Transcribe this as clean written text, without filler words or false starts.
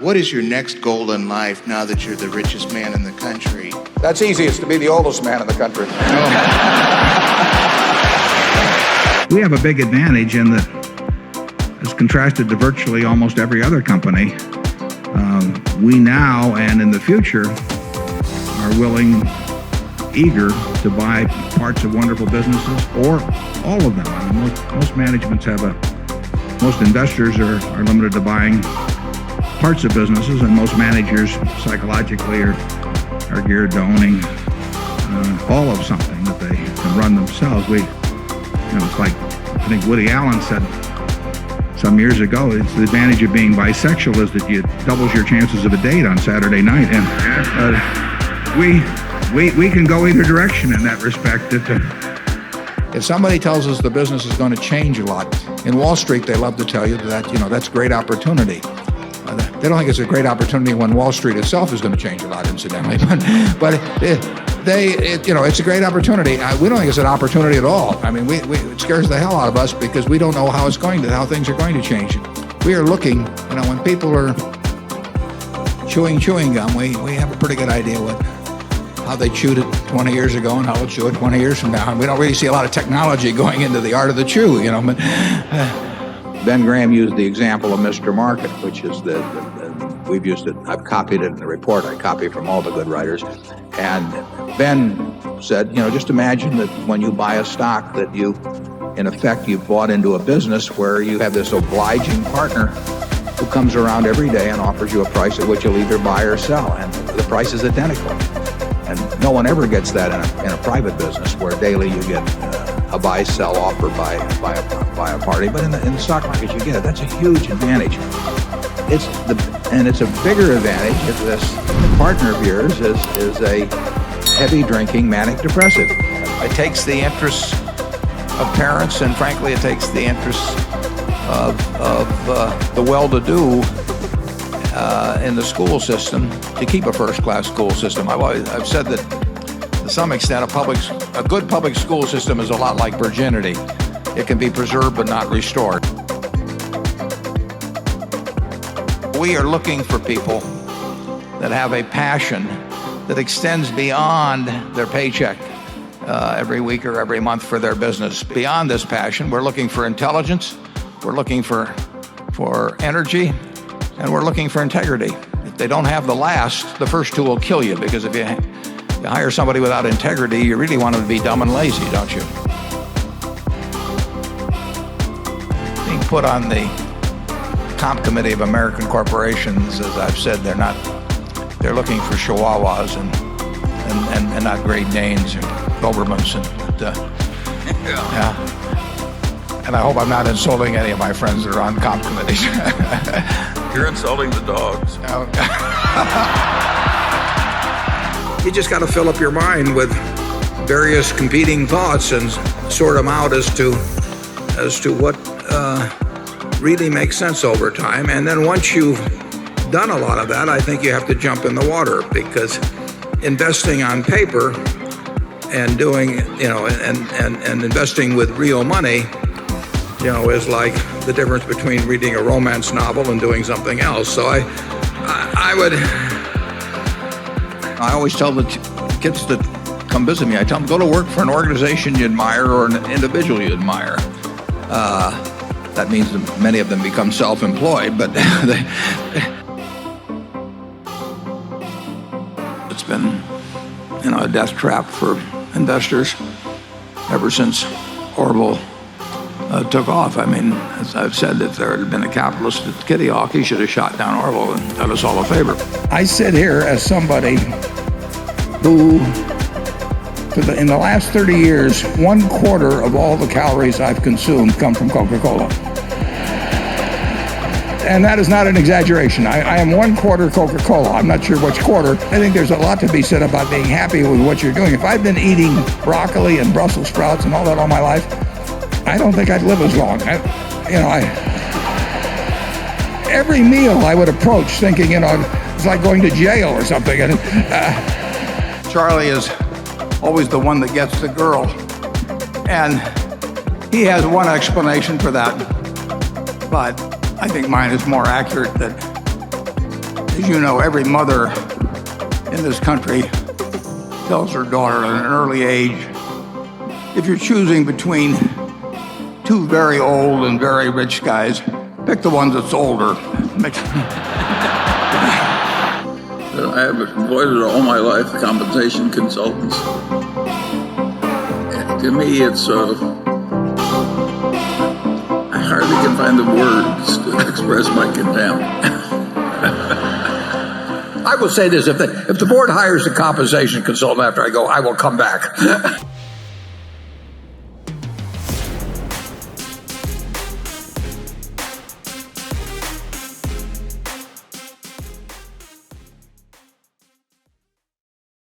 What is your next goal in life now that you're the richest man in the country? That's easy. It's to be the oldest man in the country. We have a big advantage in that, as contrasted to virtually almost every other company, we now and in the future are willing, eager to buy parts of wonderful businesses or all of them. I mean, most managements most investors are limited to buying parts of businesses, and most managers psychologically are geared to owning all of something that they can run themselves. It's like, I think Woody Allen said some years ago, it's the advantage of being bisexual is that it doubles your chances of a date on Saturday night. And we can go either direction in that respect. If somebody tells us the business is going to change a lot, in Wall Street they love to tell you that that's a great opportunity. They don't think it's a great opportunity when Wall Street itself is going to change a lot, incidentally. But it's a great opportunity. We don't think it's an opportunity at all. I mean, it scares the hell out of us because we don't know how things are going to change. We are looking, when people are chewing gum, we have a pretty good idea how they chewed it 20 years ago and how they'll chew it 20 years from now. And we don't really see a lot of technology going into the art of the chew, But Ben Graham used the example of Mr. Market, which is we've used it. I've copied it in the report. I copy from all the good writers. And Ben said, just imagine that when you buy a stock that you've bought into a business where you have this obliging partner who comes around every day and offers you a price at which you'll either buy or sell. And the price is identical. And no one ever gets that in a private business where daily you get a buy-sell offer by a party. But in the stock market, you get it. That's a huge advantage. It's a bigger advantage if this partner of yours is a heavy drinking manic depressive. It takes the interests of parents, and frankly, it takes the interests of the well-to-do in the school system to keep a first-class school system. I've said that to some extent a good public school system is a lot like virginity. It can be preserved but not restored. We are looking for people that have a passion that extends beyond their paycheck every week or every month for their business. Beyond this passion, we're looking for intelligence, we're looking for energy, and we're looking for integrity. If they don't have the last, the first two will kill you, because if you hire somebody without integrity, you really want them to be dumb and lazy, don't you? Being put on the comp committee of American corporations, as I've said, they're looking for chihuahuas and not Great Danes or Dobermans. And I hope I'm not insulting any of my friends that are on comp committees. You're insulting the dogs. You just got to fill up your mind with various competing thoughts and sort them out as to what really makes sense over time. And then once you've done a lot of that, I think you have to jump in the water, because investing on paper and doing, and investing with real money, is like the difference between reading a romance novel and doing something else. So I always tell the kids that come visit me, I tell them, go to work for an organization you admire or an individual you admire. That means that many of them become self-employed, but it's been, a death trap for investors ever since Orville took off. I mean, as I've said, if there had been a capitalist at Kitty Hawk, he should have shot down Orville and done us all a favor. I sit here as somebody who, in the last 30 years, 1/4 of all the calories I've consumed come from Coca-Cola. And that is not an exaggeration. I am 1/4 Coca-Cola. I'm not sure which quarter. I think there's a lot to be said about being happy with what you're doing. If I'd been eating broccoli and Brussels sprouts and all that all my life, I don't think I'd live as long. Every meal I would approach thinking, it's like going to jail or something. And Charlie is always the one that gets the girl. And he has one explanation for that. But I think mine is more accurate, that As you know, every mother in this country tells her daughter at an early age, if you're choosing between two very old and very rich guys, pick the one that's older. I have avoided all my life compensation consultants. To me, it's I hardly can find the words to express my contempt. I will say this, if the board hires a compensation consultant after I go, I will come back.